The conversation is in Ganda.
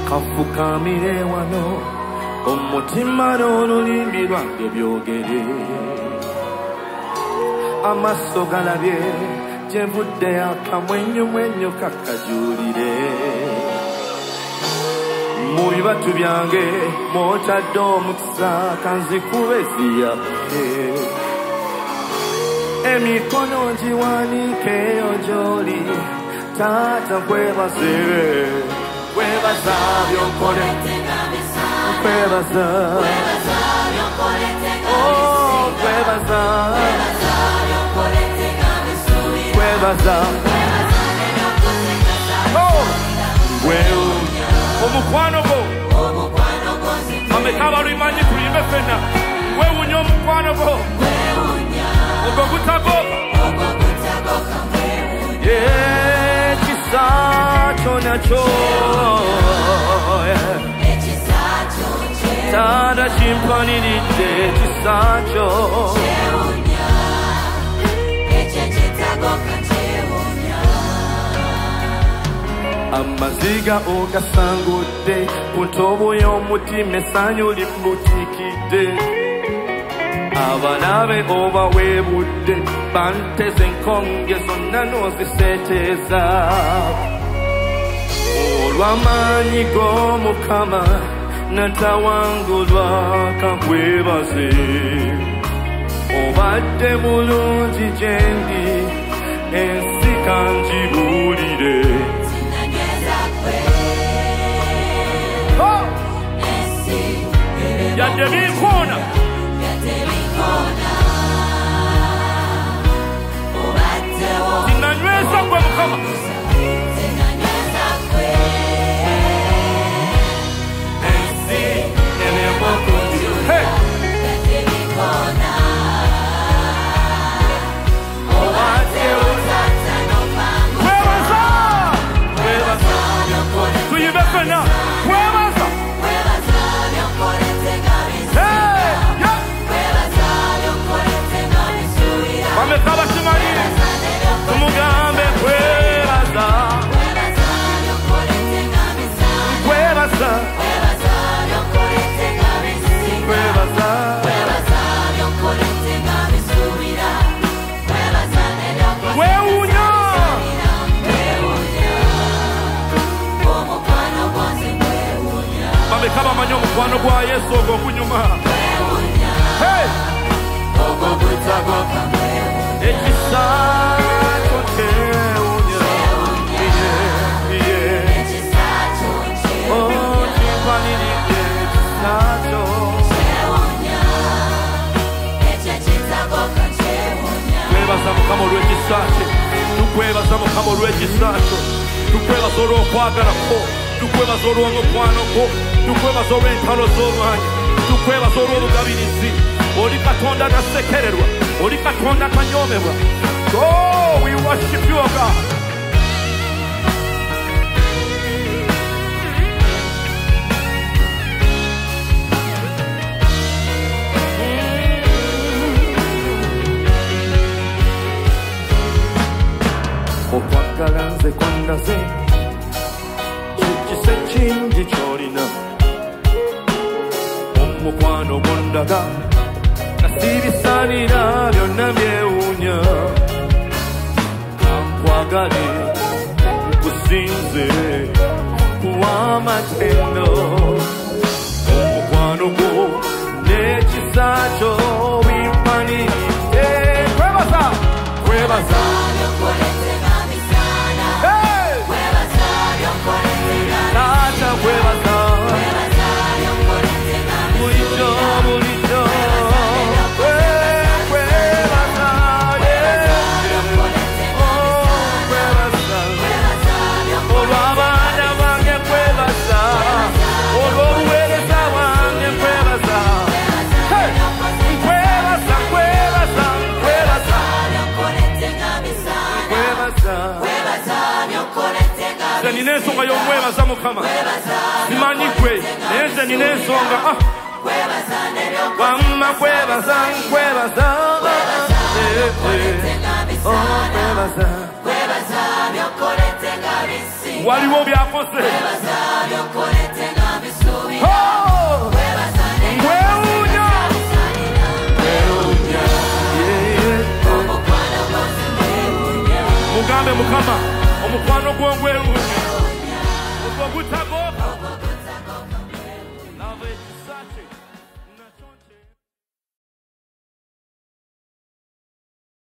kafukamire wano omutima n'olulimi lwange byogere amaaso galabye gye nvudde akamwenyumwenyu kakajulire mu bibatu byange mw'otadde omukisa kanzikube ziyaffe emikono giwanike eyo gy'oli taata nkwebaze nkwebaza by'onkolete nkwebaza nkwebaza nkwebaza omukwano gwo ameka balwimanyi tulimbe ffenna gwewunya omukwano gwo ogwo gutagoba ekisa kyona kyo taata kimpaniridde ekisa kyo amaziga ogasangudde ku ntobo y'omutima essanyu limbutikidde abalabe obaweebudde banteze enkonge zonna n'oziseeteeza olw'amaanyi g'omukama natawangulwa kankwebaze obadde bulungi gye ndi ensi kangibuulire yadde binkoona tinanyweza gwe mukama ensi enemokundi tuyibe fena kwebaza wamekaba kimanyi tumugambe kwebaza kwebaza kwewunya wamekaba manyi omukwano gwa Yesu ogwo okunyuma ekisa kyo kyewunya okimpanyiridde ekisa kyo tukwebaza mukama olw'ekisa kye tukwebaza mukama olw'ekisa kyo tukwebaza olw'okwagala kwo tukwebaza olw'omukwano gwo tukwebaza olw'entalo z'omwanyi tukwebaza olw'obugabirizi oli katonda tasekererwa oli katonda tanyomebwa. Oh, we worship you, oh God. okwagala nze kwandaze kikise kingi kyolina omukwano gondaga nasibisalira byonna byewunya kankwagale nkusinze kuw'amatendo omukwano gwo n'ekisa kyo bimpanyiridde kwebaza kwebaza taata kwebaza bulijjo bulijjo kwebaza olw'abaana bange kwebaza olw'obuweereza bwange kwebaza nkwebaza nkwebaza nkwebaza nze nina ensonga y'omwebaza mukama simanyi gwe naye nze nina ensonga wamma kwebaza nkwebaza waliwo byakoze